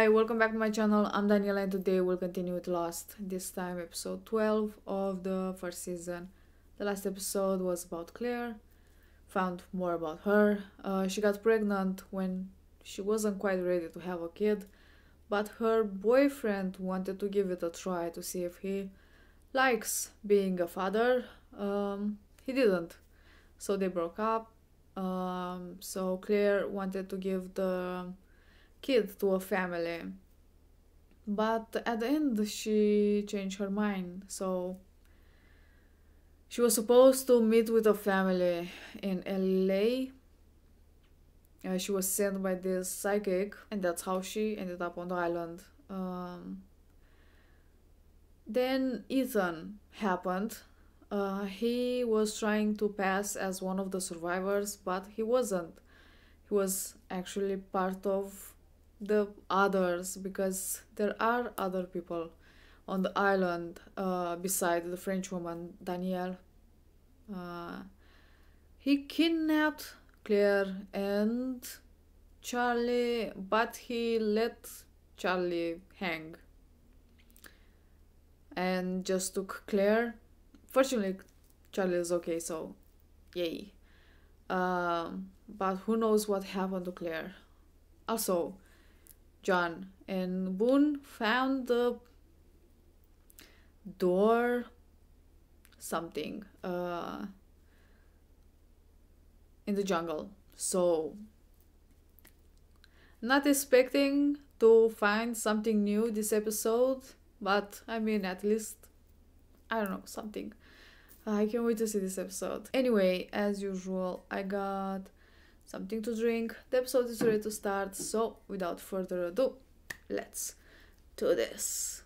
Hi, welcome back to my channel. I'm Daniela and today we'll continue with Lost. This time episode 12 of the first season. The last episode was about Claire. Found more about her. She got pregnant when she wasn't quite ready to have a kid, but her boyfriend wanted to give it a try to see if he likes being a father. He didn't, so they broke up. So Claire wanted to give the kid to a family, but at the end she changed her mind. So she was supposed to meet with a family in LA. She was sent by this psychic, and that's how she ended up on the island. Then Ethan happened. He was trying to pass as one of the survivors, but he wasn't. He was actually part of the others, because there are other people on the island beside the French woman Danielle. He kidnapped Claire and Charlie, but he let Charlie hang and just took Claire. Fortunately, Charlie is okay, so yay. But who knows what happened to Claire. Also, John and Boone found the door something in the jungle. So, not expecting to find something new this episode, but I mean, at least, I don't know, something. I can't wait to see this episode. Anyway, as usual, I got something to drink. The episode is ready to start, so without further ado, let's do this.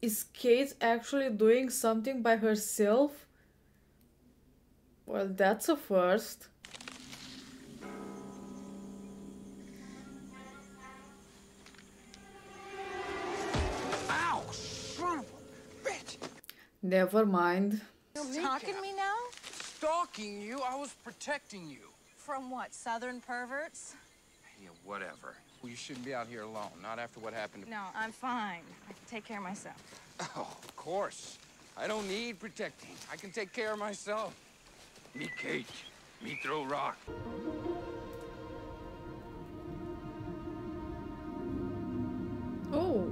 Is Kate actually doing something by herself? Well, that's a first. Ow! Son of a bitch! Never mind. Stalking me now? Stalking you? I was protecting you. From what, southern perverts? Yeah, whatever. Well, you shouldn't be out here alone, not after what happened to... No, I'm fine. I can take care of myself. Oh, of course. I don't need protecting. I can take care of myself. Me Kate. Me throw rock. Oh.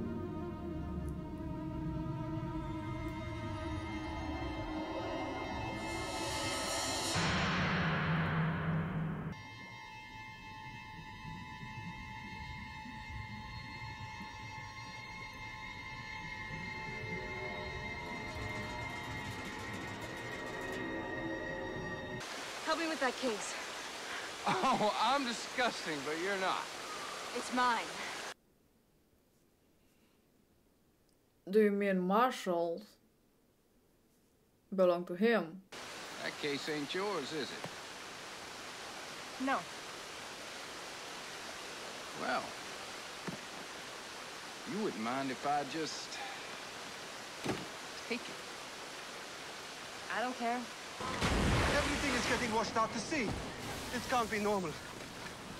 Help me with that case. Oh, I'm disgusting, but you're not. It's mine. Do you mean Marshall belong to him? That case ain't yours, is it? No. Well, you wouldn't mind if I just... take it. I don't care. Everything is getting washed out to sea. This can't be normal.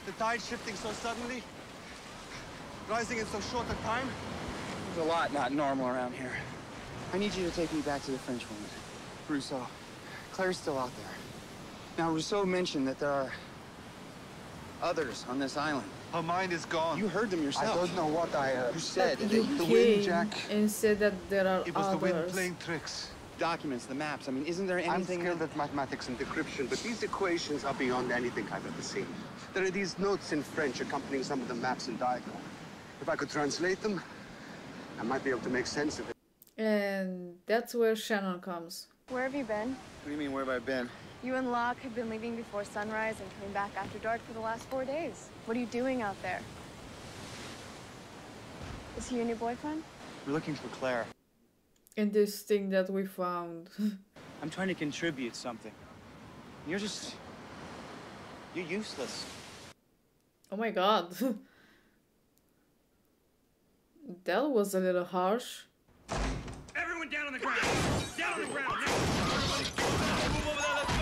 The tide shifting so suddenly, rising in so short a time. There's a lot not normal around here. I need you to take me back to the French woman, Rousseau. Claire's still out there. Now, Rousseau mentioned that there are others on this island. Her mind is gone. You heard them yourself. I don't know what I heard. You said You that the came wind, Jack. and said that there are It was the wind others. playing tricks. documents, the maps. I mean, isn't there I'm anything... skilled at mathematics and decryption, but these equations are beyond anything I've ever seen. There are these notes in French accompanying some of the maps and diagrams. If I could translate them, I might be able to make sense of it. And that's where Shannon comes. Where have you been? What do you mean, where have I been? You and Locke have been leaving before sunrise and coming back after dark for the last 4 days. What are you doing out there? Is he your new boyfriend? We're looking for Claire. In this thing that we found. I'm trying to contribute something. You're just... you're useless. Oh my god. That was a little harsh. Everyone down on the ground! Down on the ground! Now! Everybody, move over there, let's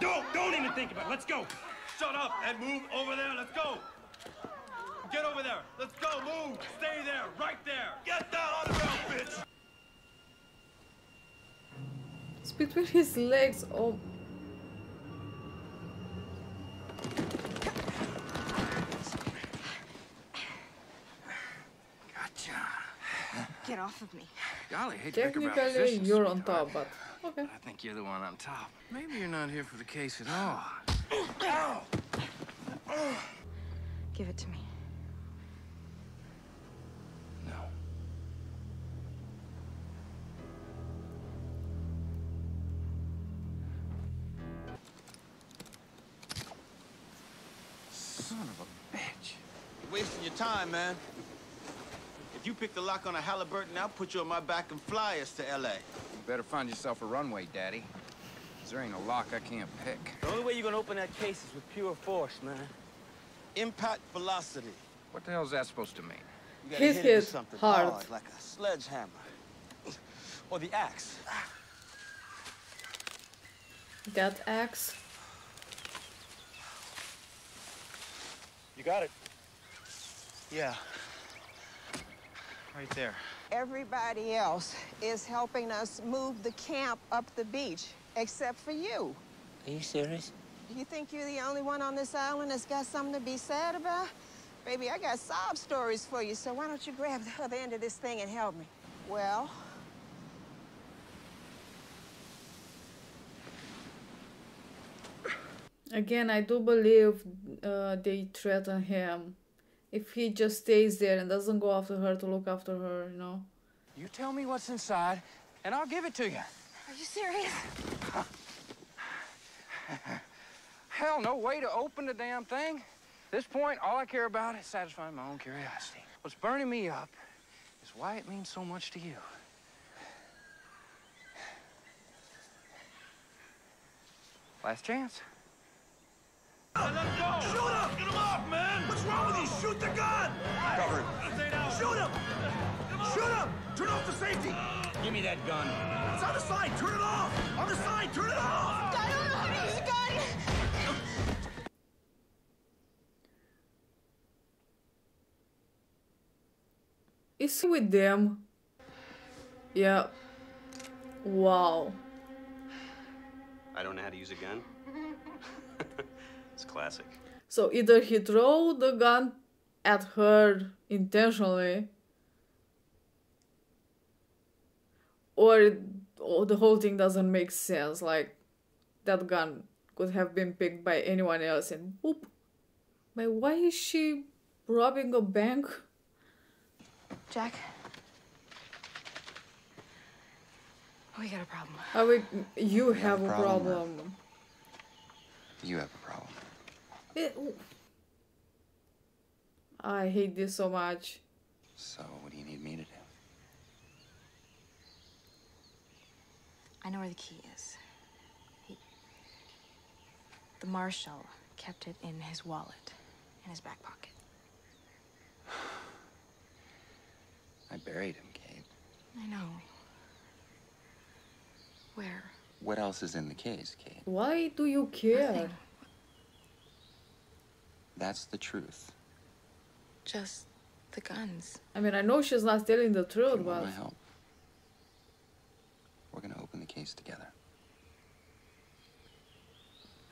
go! Don't even think think about it. Let's go. Shut up and move over there. Let's go. Get over there. Let's go. Move. Stay there. Right there. Get down on the ground, bitch. It's between his legs. Oh. Gotcha. Get off of me. Golly, hate to pick about Technically, positions, you're on sweetheart. top, but okay. I think you're the one on top. Maybe you're not here for the case at all. Give it to me. No. Son of a bitch. You're wasting your time, man. If you pick the lock on a Halliburton, I'll put you on my back and fly us to L.A. You better find yourself a runway, Daddy. 'Cause there ain't a lock I can't pick. The only way you're gonna open that case is with pure force, man. Impact velocity. What the hell's that supposed to mean? You gotta Hit hit it with it something hard. like a sledgehammer. Or the axe. That axe. You got it. Yeah. Right there. Everybody else is helping us move the camp up the beach, except for you. Are you serious? You think you're the only one on this island that's got something to be sad about? Baby, I got sob stories for you, so why don't you grab the other end of this thing and help me? Well, Again, I do believe they threaten him. If he just stays there and doesn't go after her to look after her, you know. You tell me what's inside, and I'll give it to you. Are you serious? Hell, no way to open the damn thing. At this point, all I care about is satisfying my own curiosity. What's burning me up is why it means so much to you. Last chance. Let him go! Shoot him! Get him off, man! What's wrong with you? Shoot the gun! Cover him. Stay down. Shoot him! Shoot him! Turn off the safety! Give me that gun. It's on the side! Turn it off! On the side! Turn it off! I don't know how to use a gun. Is he with them? Yeah. Wow. I don't know how to use a gun. It's classic. So either he throw the gun at her intentionally, or the whole thing doesn't make sense. Like, that gun could have been picked by anyone else and whoop. But why is she robbing a bank? Jack? We got a problem. You have a problem. You have a problem. I hate this so much. So, what do you need me to do? I know where the key is. The marshal kept it in his wallet, in his back pocket. I buried him, Kate. I know. Where? What else is in the case, Kate? Why do you care? Nothing. That's the truth. Just the guns. I mean, I know she's not telling the You truth, want but my help? We're gonna open the case together.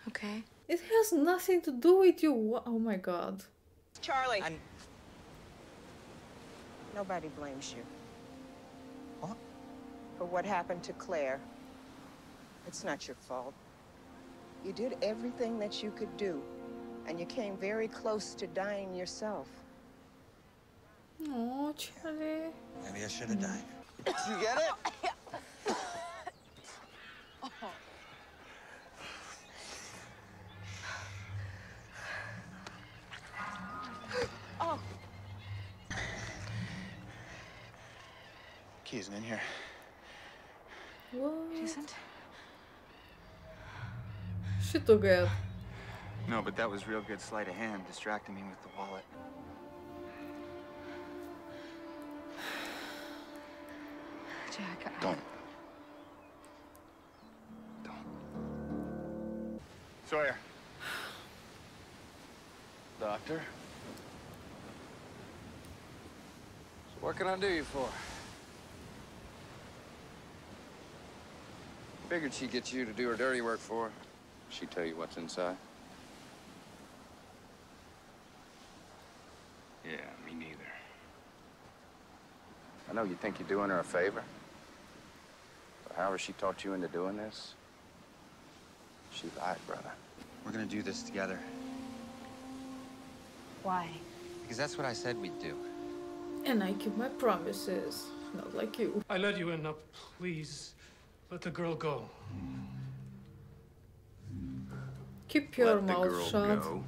Okay. it has nothing to do with you. Oh my god. Charlie. Nobody blames you. What? For what happened to Claire. It's not your fault. You did everything that you could do, and you came very close to dying yourself. Oh, Charlie. Maybe I should have died. You get it? Key isn't in here. What? It isn't? She took it. No, but that was real good sleight of hand, distracting me with the wallet. Jack, Don't. Sawyer, Doctor. So what can I do you for? Figured she'd get you to do her dirty work for her. She'd tell you what's inside. Yeah, me neither. I know you think you're doing her a favor. But however she talked you into doing this, she lied, brother. We're gonna do this together. Why? Because that's what I said we'd do. And I keep my promises. Not like you. I let you in. Now, please, let the girl go. Keep your Let the mouth girl shut. go.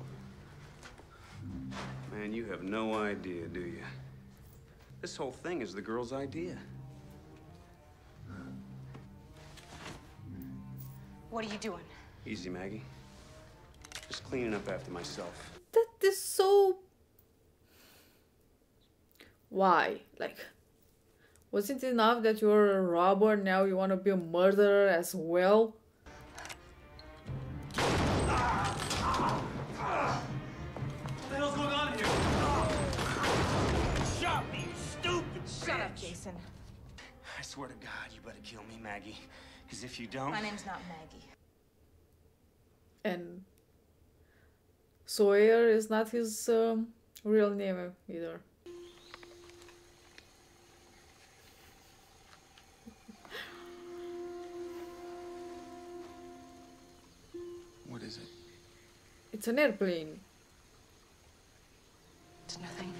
Man, you have no idea, do you? This whole thing is the girl's idea. What are you doing? Easy, Maggie. Just cleaning up after myself. That is so... Why? Like, was it enough that you're a robber, now you want to be a murderer as well? What the hell's going on here? Shot me, you stupid Shut up, bitch. Jason. I swear to God, you better kill me, Maggie. Because if you don't... My name's not Maggie. And Sawyer is not his real name either. What is it? It's an airplane. It's nothing.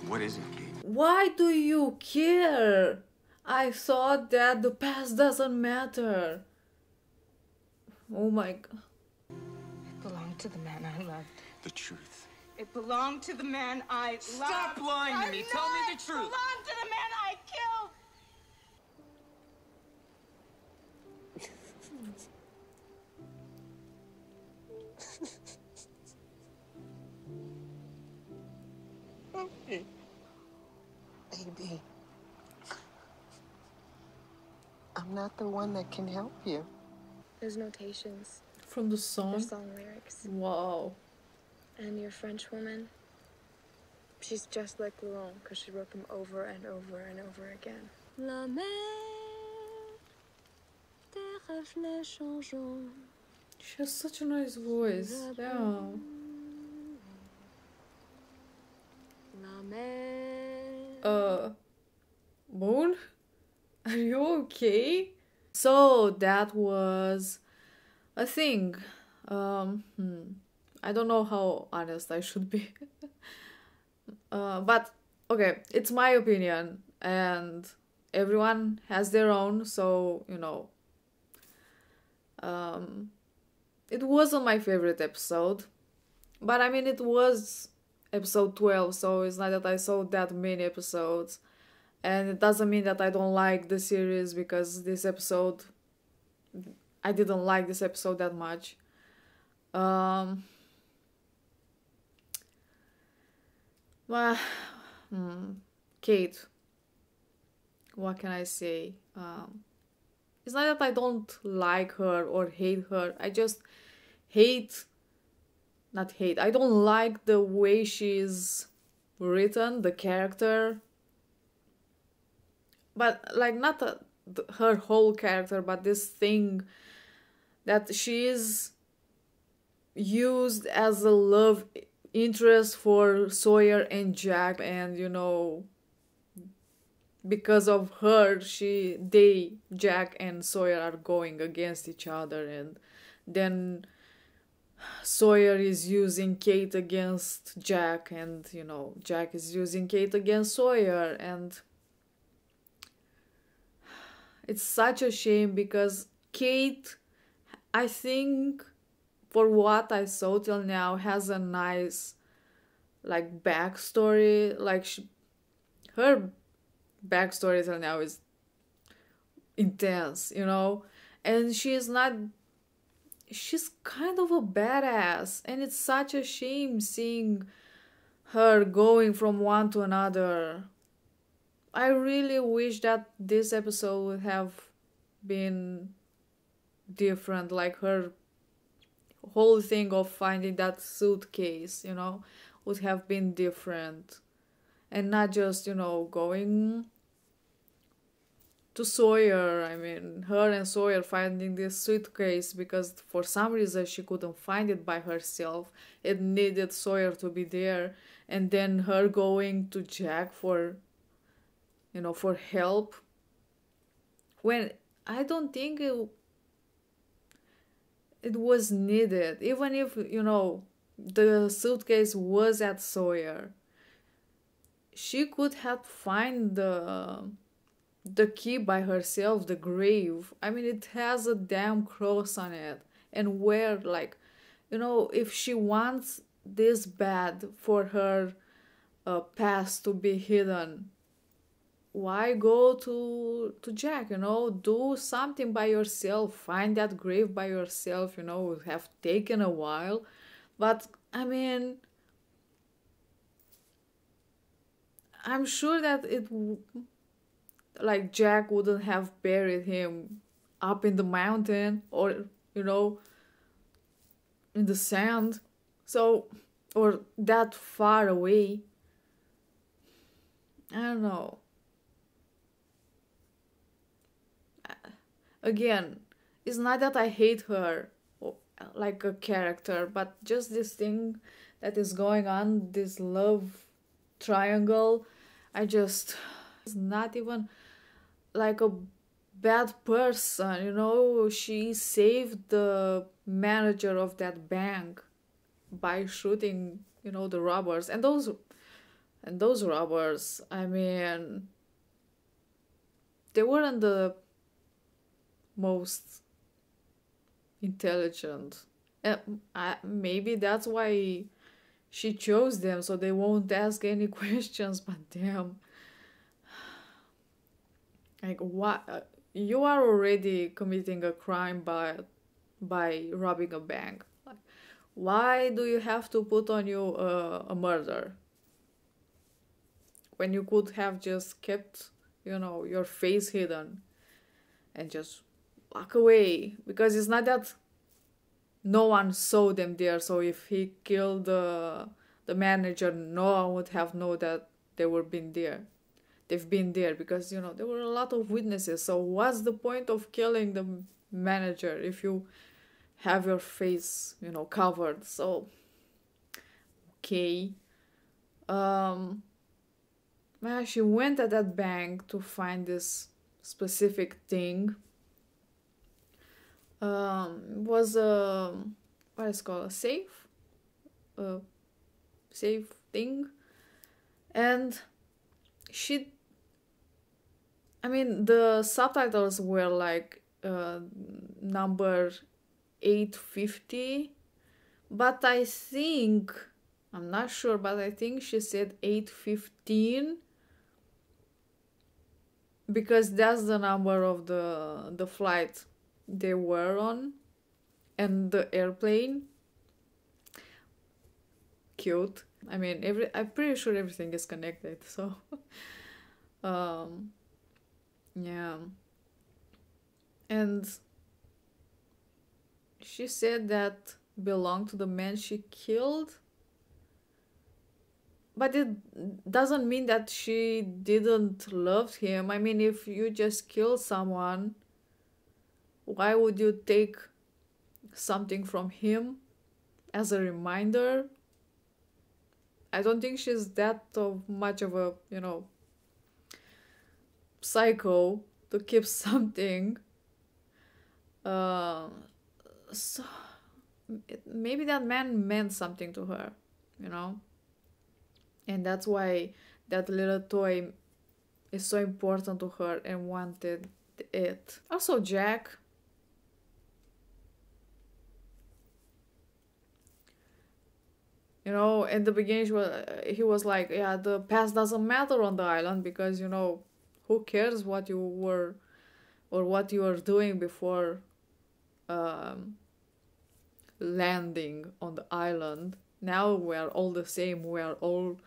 What is it, Kate? Why do you care? I thought that the past doesn't matter. Oh my god. It belonged to the man I loved. The truth. It belonged to the man I loved. Stop lying to me. Tell me the truth. It belonged to the man I killed. Baby, I'm not the one that can help you. There's notations. From the There's song? song lyrics. Wow. And your French woman, she's just like Laurent because she wrote them over and over and over again. La mer, des reflets changeants. She has such a nice voice. Yeah. La mer. Moon? Are you okay? So that was a thing. I don't know how honest I should be. But okay, it's my opinion and everyone has their own, so you know. It wasn't my favorite episode, but I mean it was episode 12, so it's not that I saw that many episodes, and it doesn't mean that I don't like the series because this episode, I didn't like this episode that much. Well, Kate, what can I say? It's not that I don't like her or hate her. I just I don't like the way she's written, the character. But like not her whole character, but this thing that she is used as a love interest for Sawyer and Jack, and you know, because of her, Jack and Sawyer are going against each other, and then Sawyer is using Kate against Jack, and you know, Jack is using Kate against Sawyer, and it's such a shame because Kate, I think, for what I saw till now, has a nice like backstory. Like her backstory till now is intense, you know, and she's kind of a badass, and it's such a shame seeing her going from one to another. I really wish that this episode would have been different, like her whole thing of finding that suitcase, would have been different. And not just, going to Sawyer. I mean, her and Sawyer finding this suitcase because for some reason she couldn't find it by herself. It needed Sawyer to be there. And then her going to Jack for help. When I don't think it was needed. Even if, the suitcase was at Sawyer, she could have find the key by herself, the grave. I mean, it has a damn cross on it. And where, like, if she wants this bad for her past to be hidden, why go to Jack, do something by yourself, find that grave by yourself, would have taken a while. But, I mean, I'm sure that like Jack wouldn't have buried him up in the mountain or, in the sand. So, or that far away. I don't know. Again, it's not that I hate her like a character, but just this thing that is going on, this love triangle, it's not even like a bad person, she saved the manager of that bank by shooting, the robbers. And those robbers, I mean, they weren't the most intelligent. Maybe that's why she chose them, so they won't ask any questions. But damn, like, what? You are already committing a crime by robbing a bank. Like, why do you have to put on you a murder when you could have just kept, your face hidden and just walk away? Because it's not that no one saw them there, so if he killed the manager, no one would have known that they were been there. They've been there because, there were a lot of witnesses. So what's the point of killing the manager if you have your face, covered? So, okay. She went at that bank to find this specific thing. Was what is it called, a safe? Safe thing. And the subtitles were like number 850, but I'm not sure, but I think she said 815 because that's the number of the flight they were on and the airplane. Cute. I mean, I'm pretty sure everything is connected, so yeah. And she said that belonged to the man she killed, but it doesn't mean that she didn't love him. I mean, if you just kill someone, why would you take something from him as a reminder? I don't think she's that much of a, psycho to keep something. So maybe that man meant something to her, and that's why that little toy is so important to her and wanted it. Also, Jack. In the beginning he was like, yeah, the past doesn't matter on the island because, who cares what you were or what you were doing before landing on the island. Now we're all the same. We are all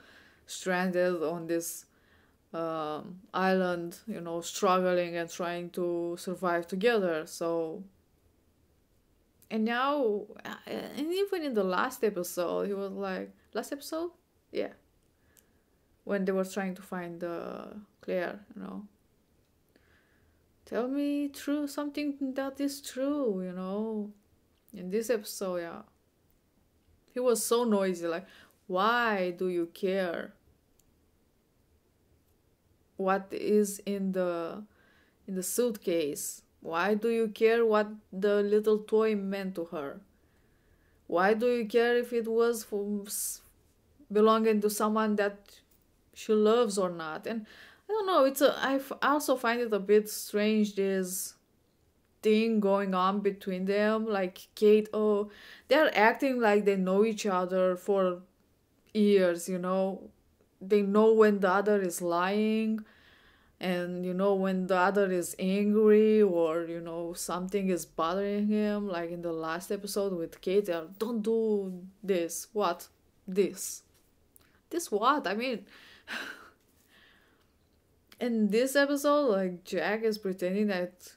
stranded on this island, struggling and trying to survive together. So And now, and even in the last episode, he was like, last episode? Yeah. When they were trying to find Claire, you know. Tell me true, something that is true, you know. In this episode, yeah. He was so noisy, like, why do you care what is in the suitcase? Why do you care what the little toy meant to her? Why do you care if it was belonging to someone that she loves or not? And I don't know, I also find it a bit strange, this thing going on between them. Like Kate, oh, they're acting like they know each other for years, you know. They know when the other is lying, and you know when the other is angry, or you know something is bothering him. Like in the last episode with Kate, they're, don't do this. What? This what? I mean, in this episode, like Jack is pretending that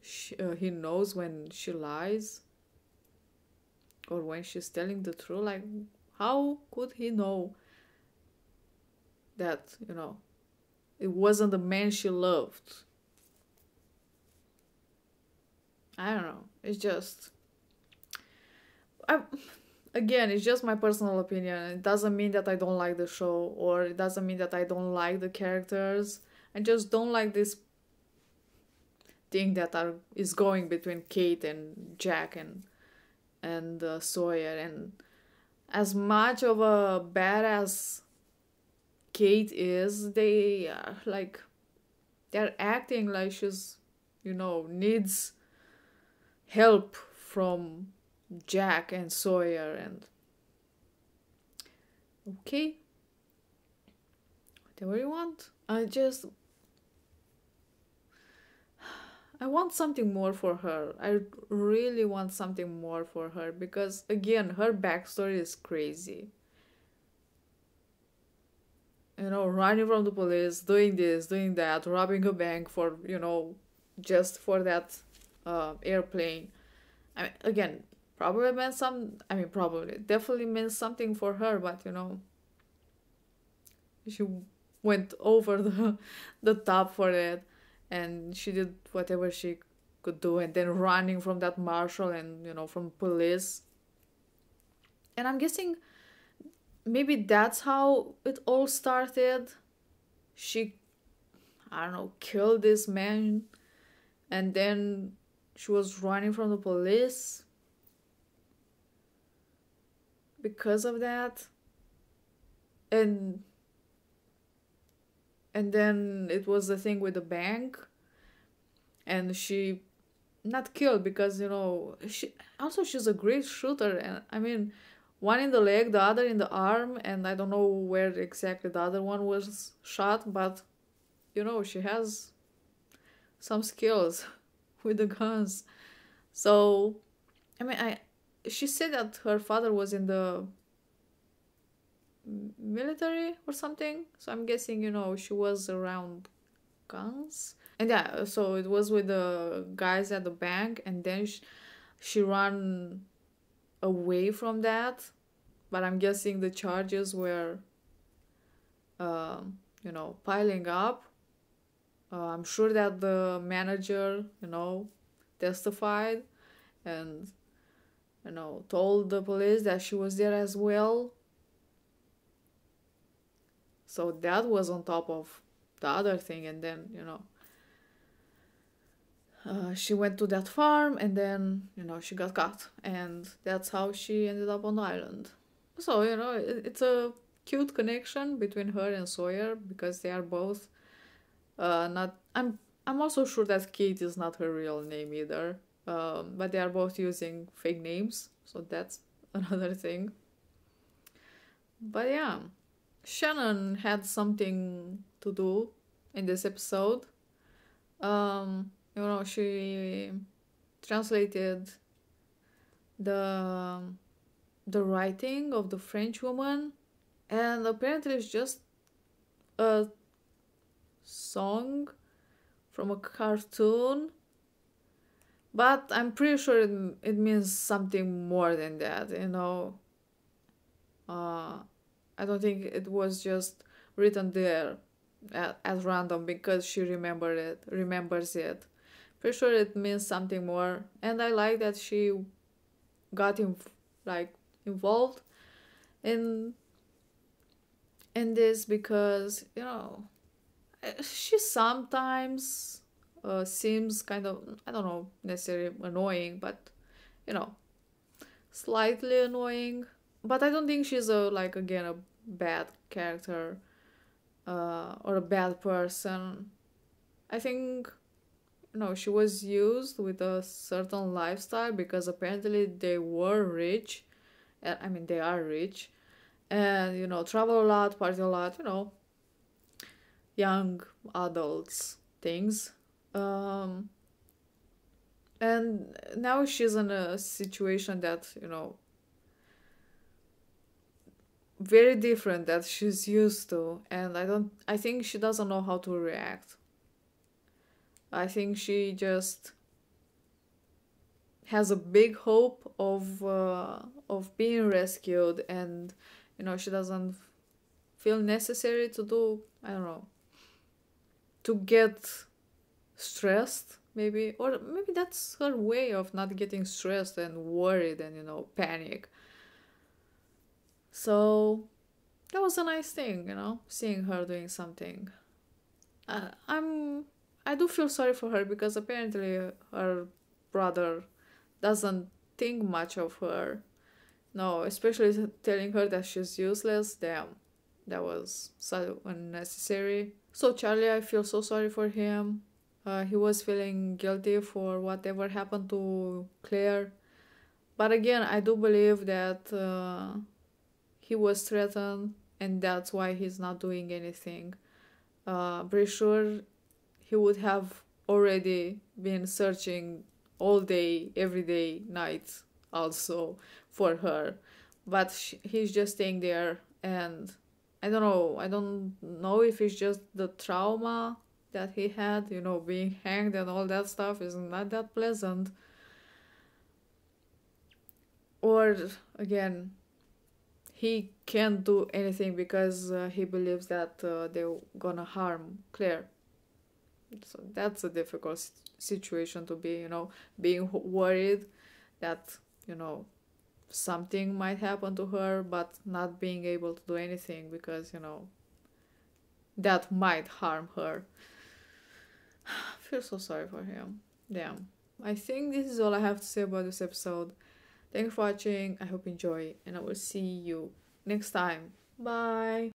he knows when she lies or when she's telling the truth. Like, how could he know that, you know, it wasn't the man she loved? I don't know. It's just... Again, it's just my personal opinion. It doesn't mean that I don't like the show, or it doesn't mean that I don't like the characters. I just don't like this thing that is going between Kate and Jack and Sawyer. And as much of a badass Kate is, they are like, they're acting like she's, you know, needs help from Jack and Sawyer. And okay, whatever you want. I want something more for her. I really want something more for her, because again, her backstory is crazy. You know, running from the police, doing this, doing that, robbing a bank for, you know, just for that airplane. I mean, again, definitely meant something for her, but you know, she went over the top for it, and she did whatever she could do, and then running from that marshal and, you know, from police. And I'm guessing maybe that's how it all started. She, I don't know, killed this man, and then she was running from the police because of that. And then it was the thing with the bank, and she not killed because, you know, she's a great shooter. And I mean, one in the leg, the other in the arm, and I don't know where exactly the other one was shot, but you know, she has some skills with the guns. So I mean, she said that her father was in the military or something, so I'm guessing, you know, she was around guns. And yeah, so it was with the guys at the bank, and then she ran away from that. But I'm guessing the charges were you know, piling up. I'm sure that the manager, you know, testified and, you know, told the police that she was there as well. So that was on top of the other thing. And then, you know, she went to that farm, and then, you know, she got caught, and that's how she ended up on the island. So, you know, it's a cute connection between her and Sawyer, because they are both not... I'm also sure that Kate is not her real name either, but they are both using fake names, so that's another thing. But yeah, Shannon had something to do in this episode. You know, she translated the writing of the French woman, and apparently it's just a song from a cartoon, But I'm pretty sure it means something more than that, you know. I don't think it was just written there as random because she remembers it. Pretty sure it means something more, and I like that she got involved in this because, you know, she sometimes seems kind of, I don't know, necessarily annoying, but, you know, slightly annoying. But I don't think she's again a bad character or a bad person. I think, you know, she was used with a certain lifestyle because apparently they were rich. I mean, they are rich, and, you know, travel a lot, party a lot, you know, young adults things. Um, and now she's in a situation that, you know, very different that she's used to, and I think she doesn't know how to react. I think she just has a big hope of being rescued, and, you know, she doesn't feel necessary to do, I don't know, to get stressed, maybe, or maybe that's her way of not getting stressed and worried and, you know, panic. So that was a nice thing, you know, seeing her doing something. I do feel sorry for her because apparently her brother doesn't think much of her. No, especially telling her that she's useless. Damn, that was so unnecessary. So Charlie, I feel so sorry for him. He was feeling guilty for whatever happened to Claire. But again, I do believe that he was threatened and that's why he's not doing anything. Pretty sure he would have already been searching all day, every day, night also for her. But he's just staying there, and I don't know if it's just the trauma that he had, you know, being hanged and all that stuff is not that pleasant. Or again, he can't do anything because he believes that they're gonna harm Claire. So that's a difficult situation to be, you know, being worried that, you know, something might happen to her, but not being able to do anything because, you know, that might harm her. I feel so sorry for him. Damn. I think this is all I have to say about this episode. Thanks for watching. I hope you enjoy, and I will see you next time. Bye.